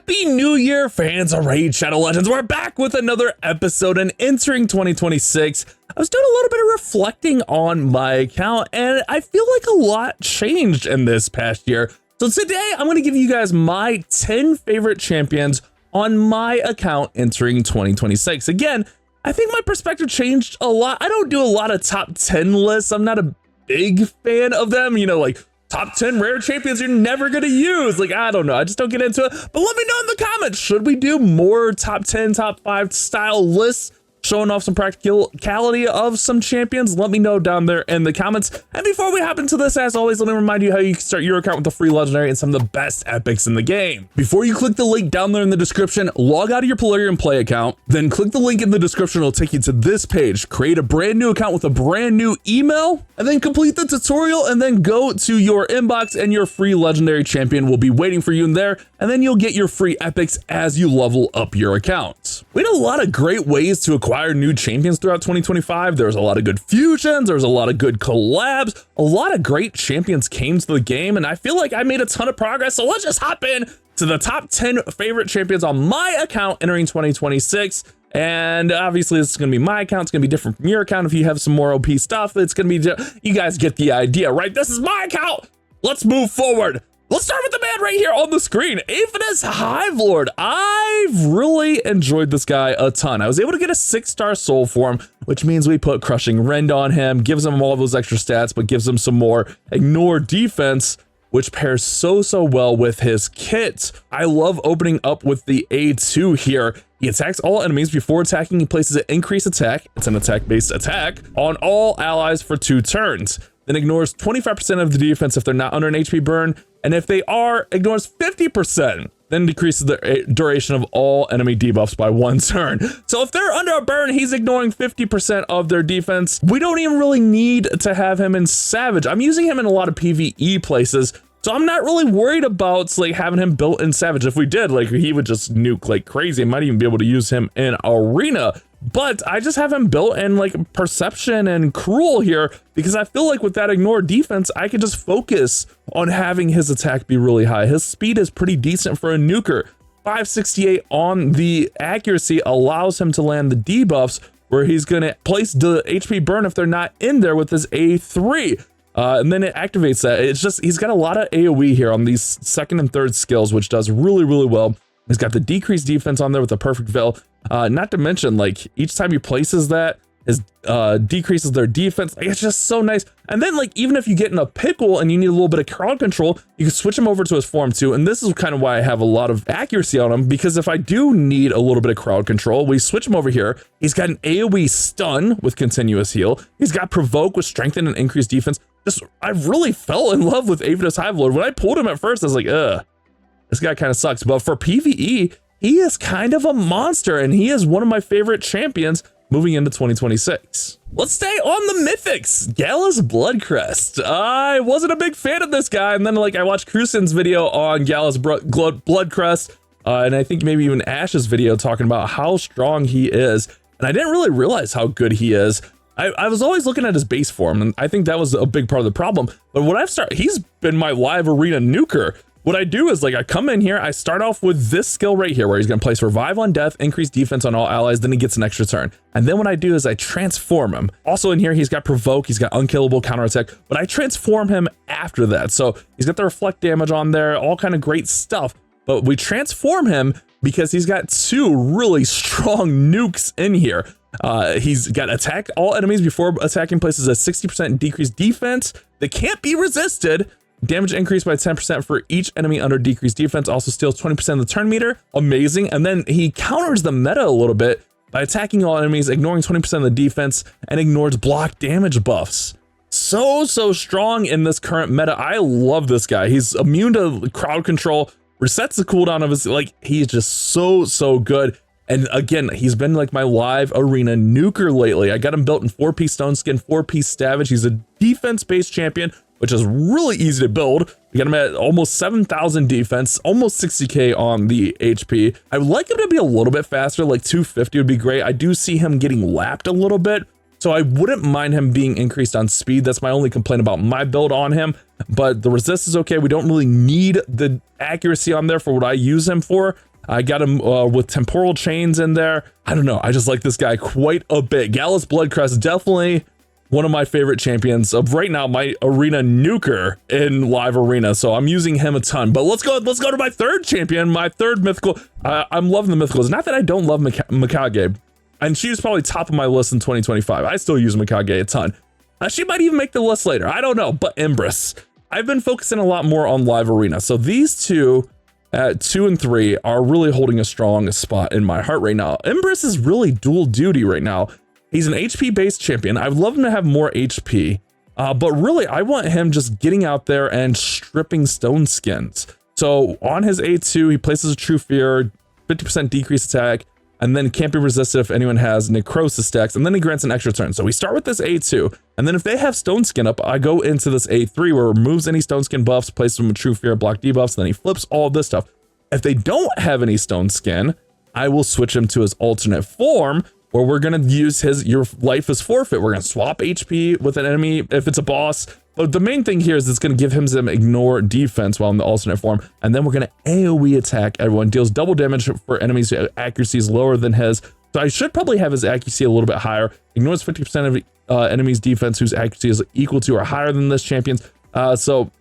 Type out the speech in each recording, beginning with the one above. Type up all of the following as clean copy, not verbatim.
Happy New Year, fans of Raid Shadow Legends. We're back with another episode, and entering 2026, I was doing a little bit of reflecting on my account, and I feel like a lot changed in this past year. So today, I'm going to give you guys my 10 favorite champions on my account entering 2026. Again, I think my perspective changed a lot. I don't do a lot of top 10 lists. I'm not a big fan of them, you know, like top 10 rare champions you're never gonna use. Like, I don't know, I just don't get into it. But let me know in the comments, should we do more top 10, top 5 style lists, showing off some practicality of some champions? Let me know down there in the comments. And before we hop into this, as always, let me remind you how you can start your account with a free legendary and some of the best epics in the game. Before you click the link down there in the description, log out of your Polarium Play account, then click the link in the description. It'll take you to this page. Create a brand new account with a brand new email, and then complete the tutorial, and then go to your inbox, and your free legendary champion will be waiting for you in there, and then you'll get your free epics as you level up your account. We had a lot of great ways to acquire new champions throughout 2025. There was a lot of good fusions, there was a lot of good collabs, a lot of great champions came to the game, and I feel like I made a ton of progress. So let's just hop in to the top 10 favorite champions on my account entering 2026. And obviously this is going to be my account. It's going to be different from your account. If you have some more OP stuff, it's going to be, you guys get the idea, right? This is my account. Let's move forward. Let's start with the man right here on the screen, Aphidus Hivelord. I've really enjoyed this guy a ton. I was able to get a 6-star soul form, which means we put Crushing Rend on him, gives him all those extra stats, but gives him some more Ignore defense, which pairs so well with his kit. I love opening up with the A2 here. He attacks all enemies. Before attacking, he places an increased attack. It's an attack-based attack on all allies for 2 turns. Then ignores 25% of the defense if they're not under an HP burn, and if they are, ignores 50%. Then decreases the duration of all enemy debuffs by 1 turn. So if they're under a burn, he's ignoring 50% of their defense. We don't even really need to have him in Savage. I'm using him in a lot of PvE places, so I'm not really worried about like having him built in Savage. If we did, like, he would just nuke like crazy. I might even be able to use him in Arena. But I just have him built in like Perception and Cruel here, because I feel like with that Ignore defense, I could just focus on having his attack be really high. His speed is pretty decent for a nuker. 568 on the accuracy allows him to land the debuffs, where he's gonna place the HP burn if they're not in there with his A3. And then it activates that. It's just, he's got a lot of AoE here on these 2nd and 3rd skills, which does really well. He's got the decreased defense on there with the perfect veil. Not to mention, like, each time he places that, is decreases their defense. Like, it's just so nice. And then, like, even if you get in a pickle and you need a little bit of crowd control, you can switch him over to his form too. And this is kind of why I have a lot of accuracy on him, because if I do need a little bit of crowd control, we switch him over here. He's got an AoE stun with continuous heal. He's got provoke with strengthen and increased defense. Just, I really fell in love with Aphidus Hivelord. When I pulled him at first, I was like, ugh, this guy kind of sucks. But for PvE, he is kind of a monster, and he is one of my favorite champions moving into 2026. Let's stay on the mythics. Gallus Bloodcrest. I wasn't a big fan of this guy, and then like I watched Crucin's video on Gallus Bloodcrest, and I think maybe even Ash's video talking about how strong he is, and I didn't really realize how good he is. I was always looking at his base form, and I think that was a big part of the problem. But when I've started, he's been my live arena nuker. What I do is, like, I come in here, I start off with this skill right here, where he's gonna place Revive on death, increase defense on all allies, then he gets an extra turn. And then what I do is I transform him. Also in here, he's got Provoke, he's got Unkillable, Counterattack, but I transform him after that. So he's got the Reflect damage on there, all kind of great stuff. But we transform him because he's got 2 really strong nukes in here. He's got attack all enemies before attacking, places a 60% decreased defense that can't be resisted. Damage increased by 10% for each enemy under decreased defense. Also steals 20% of the turn meter. Amazing. And then he counters the meta a little bit by attacking all enemies, ignoring 20% of the defense, and ignores block damage buffs. So strong in this current meta. I love this guy. He's immune to crowd control, resets the cooldown of his, like, he's just so good. And again, he's been like my live arena nuker lately. I got him built in 4-piece Stone Skin, 4-piece Savage. He's a defense-based champion, which is really easy to build. We got him at almost 7,000 defense, almost 60k on the HP. I would like him to be a little bit faster, like 250 would be great. I do see him getting lapped a little bit, so I wouldn't mind him being increased on speed. That's my only complaint about my build on him, but the resist is okay. We don't really need the accuracy on there for what I use him for. I got him with temporal chains in there. I don't know. I just like this guy quite a bit. Gallus Bloodcrest, definitely one of my favorite champions of right now, my arena nuker in live arena. So I'm using him a ton, but let's go to my third champion, my third mythical. I'm loving the mythicals. Not that I don't love Mikage, and she's probably top of my list in 2025. I still use Mikage a ton. She might even make the list later. I don't know, but Empress. I've been focusing a lot more on live arena. So these two at 2 and 3 are really holding a strong spot in my heart right now. Empress is really dual duty right now. He's an HP based champion. I'd love him to have more HP, but really I want him just getting out there and stripping stone skins. So on his A2, he places a True Fear, 50% decrease attack, and then can't be resisted if anyone has necrosis stacks, and then he grants an extra turn. So we start with this A2, and then if they have stone skin up, I go into this A3 where it removes any stone skin buffs, places them with True Fear, block debuffs, and then he flips all of this stuff. If they don't have any stone skin, I will switch him to his alternate form, where we're gonna use your life is forfeit. We're gonna swap HP with an enemy if it's a boss. But the main thing here is it's gonna give him some ignore defense while in the alternate form. And then we're gonna AoE attack everyone, deals double damage for enemies whose accuracy is lower than his. So I should probably have his accuracy a little bit higher. Ignores 50% of enemies defense whose accuracy is equal to or higher than this champion's. Well,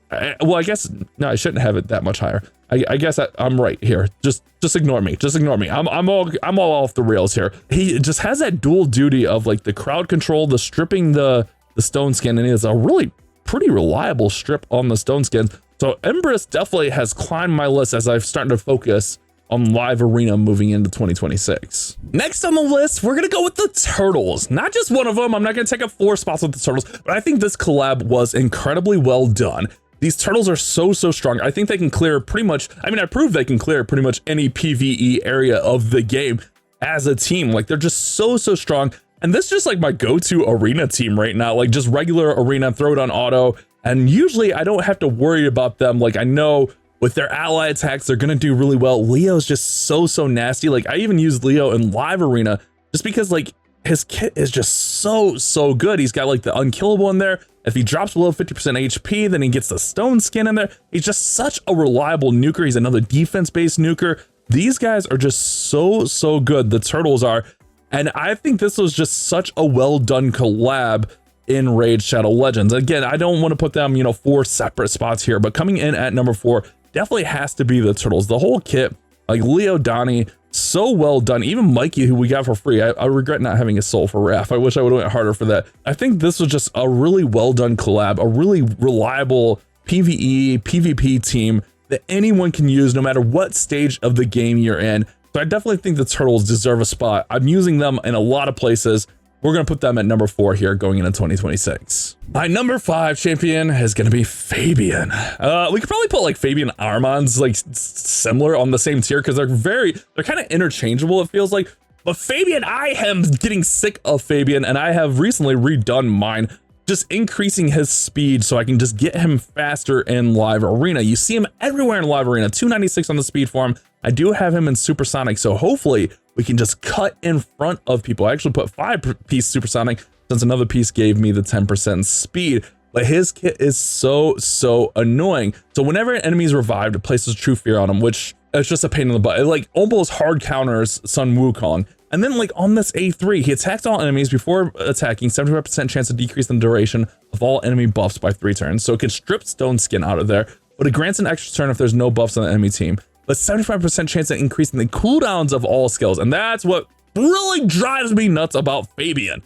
I guess, no, I shouldn't have it that much higher. I guess I'm right here. Just ignore me. Just ignore me. I'm all off the rails here. He just has that dual duty of like the crowd control, the stripping the stone skin, and he has a really pretty reliable strip on the stone skin. So Empress definitely has climbed my list as I've started to focus on live arena moving into 2026. Next on the list, we're gonna go with the turtles. Not just one of them. I'm not gonna take up 4 spots with the turtles, but I think this collab was incredibly well done. These turtles are so strong. I think they can clear pretty much, I mean, I proved they can clear pretty much any PvE area of the game as a team. Like, they're just so strong. And this is just like my go-to arena team right now, like just regular arena, throw it on auto. And usually I don't have to worry about them. Like, I know with their ally attacks, they're gonna do really well. Leo's just so nasty. Like, I even use Leo in live arena just because like his kit is just so good. He's got like the unkillable in there. If he drops below 50% HP, then he gets the stone skin in there. He's just such a reliable nuker. He's another defense-based nuker. These guys are just so good. The turtles are. And I think this was just such a well-done collab in Raid Shadow Legends. Again, I don't want to put them, 4 separate spots here, but coming in at number 4 definitely has to be the turtles. The whole kit, like Leo, Donnie, so well done. Even Mikey, who we got for free. I regret not having a soul for Raph. I wish I would have went harder for that. I think this was just a really well done collab, a really reliable PvE, PvP team that anyone can use no matter what stage of the game you're in. So I definitely think the turtles deserve a spot. I'm using them in a lot of places. We're going to put them at number 4 here going into 2026. My number 5 champion is going to be Fabian. We could probably put like Fabian Armand's like similar on the same tier because they're kind of interchangeable, it feels like. But Fabian, I am getting sick of Fabian, and I have recently redone mine, just increasing his speed so I can just get him faster in live arena. You see him everywhere in live arena, 296 on the speed for him. I do have him in supersonic, so hopefully we can just cut in front of people. I actually put 5-piece supersonic since another piece gave me the 10% speed. But his kit is so annoying. So whenever an enemy is revived, it places True Fear on him, which is just a pain in the butt. It like almost hard counters Sun Wukong. And then like on this A3, he attacks all enemies before attacking, 75% chance to decrease the duration of all enemy buffs by 3 turns. So it can strip stone skin out of there, but it grants an extra turn if there's no buffs on the enemy team. But 75% chance of increasing the cooldowns of all skills. And that's what really drives me nuts about Fabian.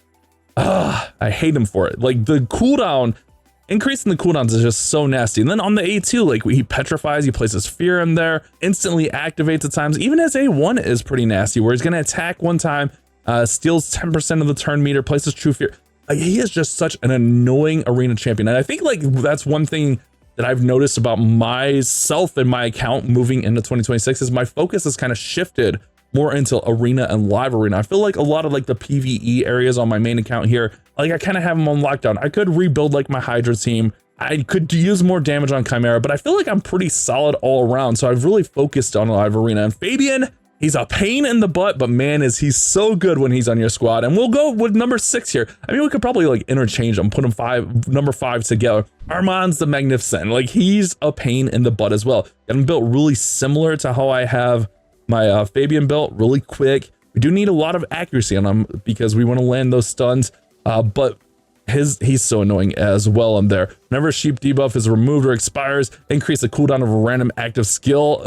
I hate him for it. Like the cooldown, increasing the cooldowns is just so nasty. And then on the A2, like he petrifies, he places fear in there, instantly activates at times. Even his A1 is pretty nasty, where he's gonna attack one time, steals 10% of the turn meter, places True Fear. Like, he is just such an annoying arena champion. And I think like that's one thing that I've noticed about myself and my account moving into 2026 is my focus has kind of shifted more into arena and live arena. I feel like a lot of like the PvE areas on my main account here, like I kind of have them on lockdown. I could rebuild like my Hydra team. I could use more damage on Chimera, but I feel like I'm pretty solid all around. So I've really focused on live arena. And Fabian, he's a pain in the butt, but man, is he so good when he's on your squad. And we'll go with number 6 here. I mean, we could probably like interchange them, put them number 5 together. Armand's the Magnificent. Like he's a pain in the butt as well. Got him built really similar to how I have my Fabian built really quick. We do need a lot of accuracy on him because we want to land those stuns, but he's so annoying as well in there. Whenever a sheep debuff is removed or expires, increase the cooldown of a random active skill.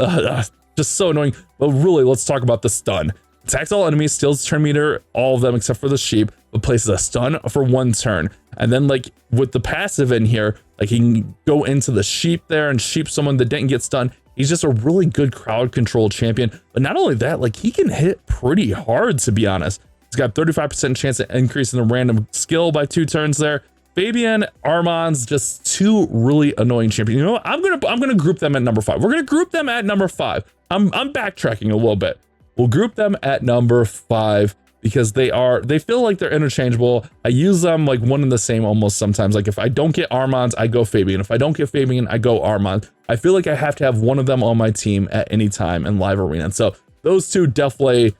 Just so annoying. But really, let's talk about the stun. Attacks all enemies, steals turn meter, all of them except for the sheep, but places a stun for 1 turn. And then like with the passive in here, like he can go into the sheep there and sheep someone that didn't get stunned. He's just a really good crowd control champion. But not only that, like he can hit pretty hard, to be honest. He's got 35% chance of increasing the random skill by 2 turns there. Fabian, Armand's just 2 really annoying champions. You know what? I'm gonna group them at number 5. We're gonna group them at number 5. I'm backtracking a little bit. We'll group them at number 5 because they feel like they're interchangeable. I use them like one and the same almost sometimes. Like if I don't get Armand, I go Fabian. If I don't get Fabian, I go Armand. I feel like I have to have one of them on my team at any time in live arena. And so those 2 definitely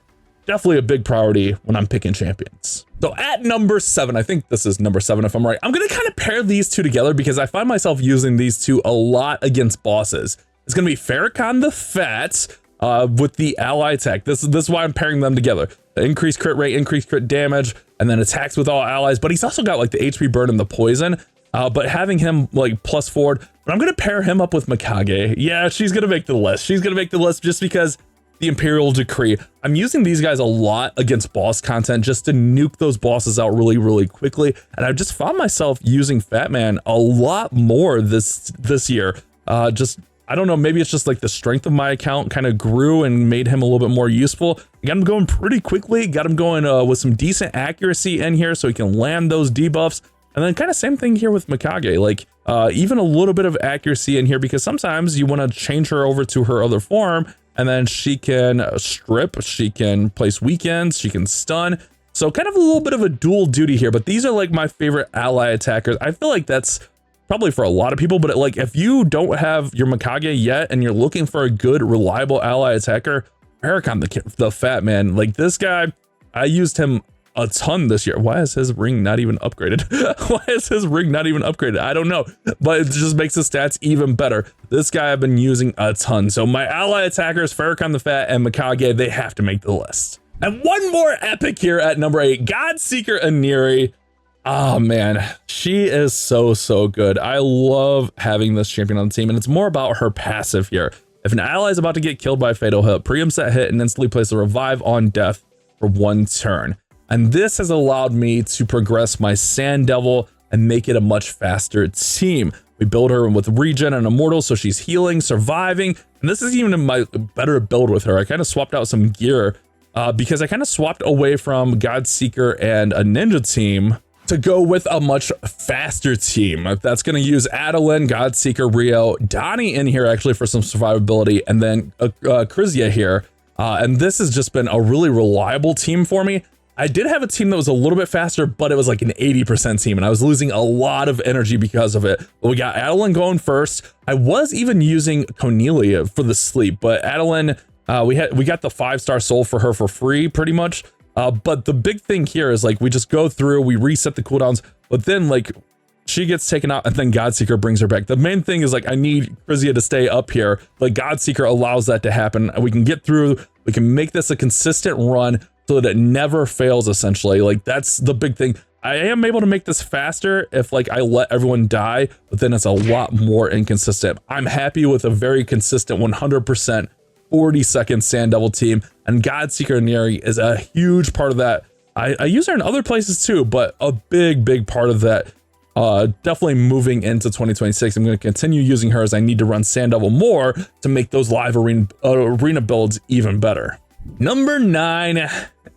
a big priority when I'm picking champions. So at number 7, I think this is number 7 if I'm right, I'm gonna kind of pair these 2 together because I find myself using these 2 a lot against bosses. It's gonna be Farrakhan the Fat with the ally attack. This is why I'm pairing them together. Increased crit rate, increased crit damage, and then attacks with all allies. But he's also got like the HP burn and the poison. But having him like plus forward, but I'm gonna pair him up with Mikage. Yeah, she's gonna make the list. She's gonna make the list just because the Imperial Decree. I'm using these guys a lot against boss content just to nuke those bosses out really, really quickly. And I just found myself using Fat Man a lot more this year. I don't know, maybe it's just like the strength of my account kind of grew and made him a little bit more useful. I got him going pretty quickly, got him going with some decent accuracy in here so he can land those debuffs. And then kind of same thing here with Mikage, like even a little bit of accuracy in here because sometimes you want to change her over to her other form and then she can strip, she can place weekends, she can stun. So kind of a little bit of a dual duty here, but these are like my favorite ally attackers. I feel like that's probably for a lot of people, but like if you don't have your Mikage yet and you're looking for a good reliable ally attacker, Farrakhan the Fat Man, like this guy, I used him a ton this year. Why is his ring not even upgraded? Why is his ring not even upgraded? I don't know, but it just makes his stats even better. This guy I've been using a ton. So my ally attackers, Farrakhan the Fat and Mikage, they have to make the list. And one more epic here at number 8, Godseeker Aniri. Oh man, she is so good. I love having this champion on the team, and it's more about her passive here. If an ally is about to get killed by a fatal hit, preempts that hit and instantly place a revive on death for 1 turn. And this has allowed me to progress my Sand Devil and make it a much faster team. We build her with regen and immortal, so she's healing, surviving, and this is even my better build with her. I kind of swapped out some gear because I kind of swapped away from Godseeker and a ninja team to go with a much faster team. That's going to use Adeline, Godseeker, Rio, Donnie in here actually for some survivability, and then Krizia here. And this has just been a really reliable team for me. I did have a team that was a little bit faster, but it was like an 80% team, and I was losing a lot of energy because of it. But we got Adeline going first. I was even using Cornelia for the sleep, but Adeline, we got the 5-star soul for her for free, pretty much. But the big thing here is like we just go through, we reset the cooldowns, but then like she gets taken out and then Godseeker brings her back. The main thing is like I need Krizia to stay up here, but Godseeker allows that to happen. We can get through, we can make this a consistent run so that it never fails essentially. Like that's the big thing. I am able to make this faster if like I let everyone die, but then it's a lot more inconsistent. I'm happy with a very consistent 100% 40-second Sand Devil team, and Godseeker Aniri is a huge part of that. I use her in other places too, but a big part of that. Definitely moving into 2026, I'm going to continue using her as I need to run Sand Devil more to make those live arena builds even better. Number 9,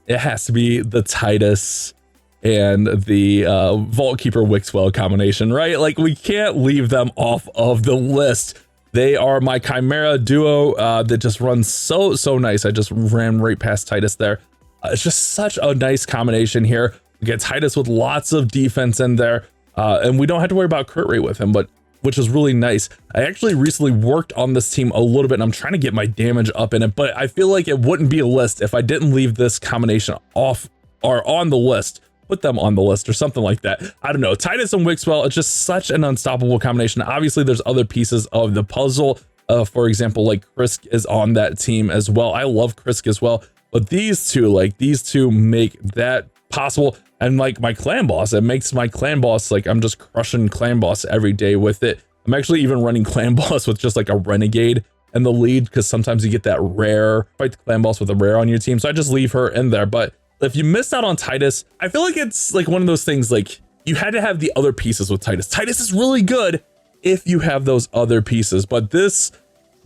it has to be the Titus and the Vault Keeper Wixwell combination, right? Like we can't leave them off of the list. They are my Chimera duo that just runs so nice. I just ran right past Titus there. It's just such a nice combination here. We get Titus with lots of defense in there, and we don't have to worry about crit rate with him, but which is really nice. I actually recently worked on this team a little bit, and I'm trying to get my damage up in it, but I feel like it wouldn't be a list if I didn't leave this combination off or on the list. Put them on the list or something like that. I don't know. Titus and Wixwell, it's just such an unstoppable combination. Obviously, there's other pieces of the puzzle, For example, like Krisk is on that team as well. I love Krisk as well, but these two make that possible. And like my clan boss, it makes my clan boss, like I'm just crushing clan boss every day with it. I'm actually even running clan boss with just like a renegade in the lead, because sometimes you get that rare, fight the clan boss with a rare on your team. So I just leave her in there. But if you missed out on Titus, I feel like it's like one of those things, like you had to have the other pieces with Titus. Titus is really good if you have those other pieces, but this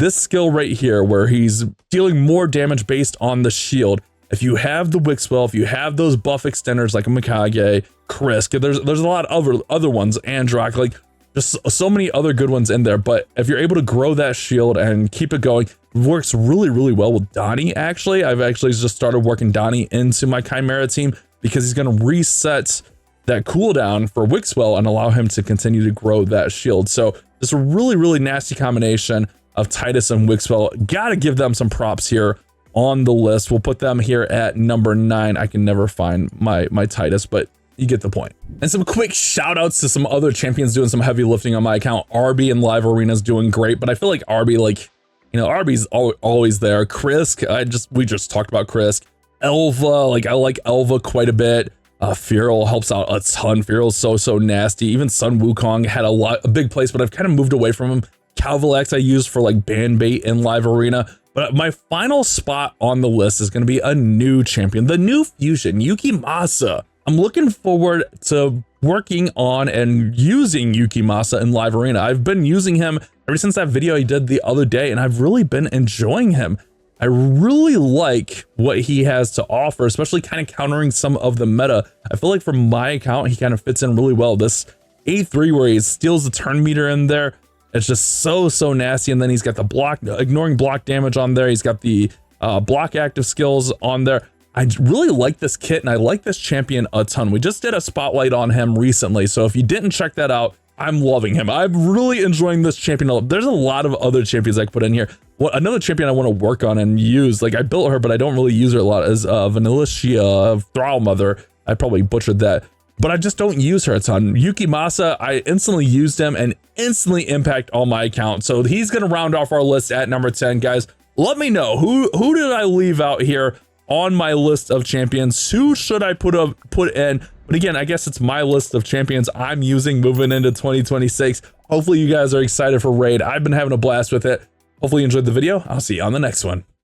skill right here, where he's dealing more damage based on the shield, if you have the Wixwell, if you have those buff extenders like a Mikage, Krisk, there's a lot of other ones, Androck, like just so many other good ones in there. But if you're able to grow that shield and keep it going, it works really, really well with Donnie. Actually, I've actually just started working Donnie into my Chimera team, because he's going to reset that cooldown for Wixwell and allow him to continue to grow that shield. So it's a really, really nasty combination of Titus and Wixwell. Gotta give them some props here on the list. We'll put them here at number 9. I can never find my Titus, but you get the point. And some quick shout outs to some other champions doing some heavy lifting on my account. Arby in Live Arena's doing great, but I feel like Arby, like, you know, Arby's always there. Krisk, we just talked about Krisk. Elva, like I like Elva quite a bit. Feral helps out a ton. Feral's so nasty. Even Sun Wukong had a big place, but I've kind of moved away from him. Calvilex I use for like ban bait in Live Arena. But my final spot on the list is going to be a new champion, the new fusion, Yukimasa. I'm looking forward to working on and using Yukimasa in Live Arena. I've been using him ever since that video I did the other day, and I've really been enjoying him. I really like what he has to offer, especially kind of countering some of the meta. I feel like for my account, he kind of fits in really well. This A3 where he steals the turn meter in there, it's just so nasty. And then he's got the block, ignoring block damage on there. He's got the block active skills on there. I really like this kit, and I like this champion a ton. We just did a spotlight on him recently, so if you didn't check that out, I'm loving him. I'm really enjoying this champion. There's a lot of other champions I could put in here. Another champion I want to work on and use, like I built her, but I don't really use her a lot, is Vanillashia Thrall Mother. I probably butchered that, but I just don't use her a ton. Yukimasa, I instantly used him and instantly impact on my account. So he's going to round off our list at number 10, guys. Let me know who did I leave out here on my list of champions. Who should I put in? But again, I guess it's my list of champions I'm using moving into 2026. Hopefully you guys are excited for Raid. I've been having a blast with it. Hopefully you enjoyed the video. I'll see you on the next one.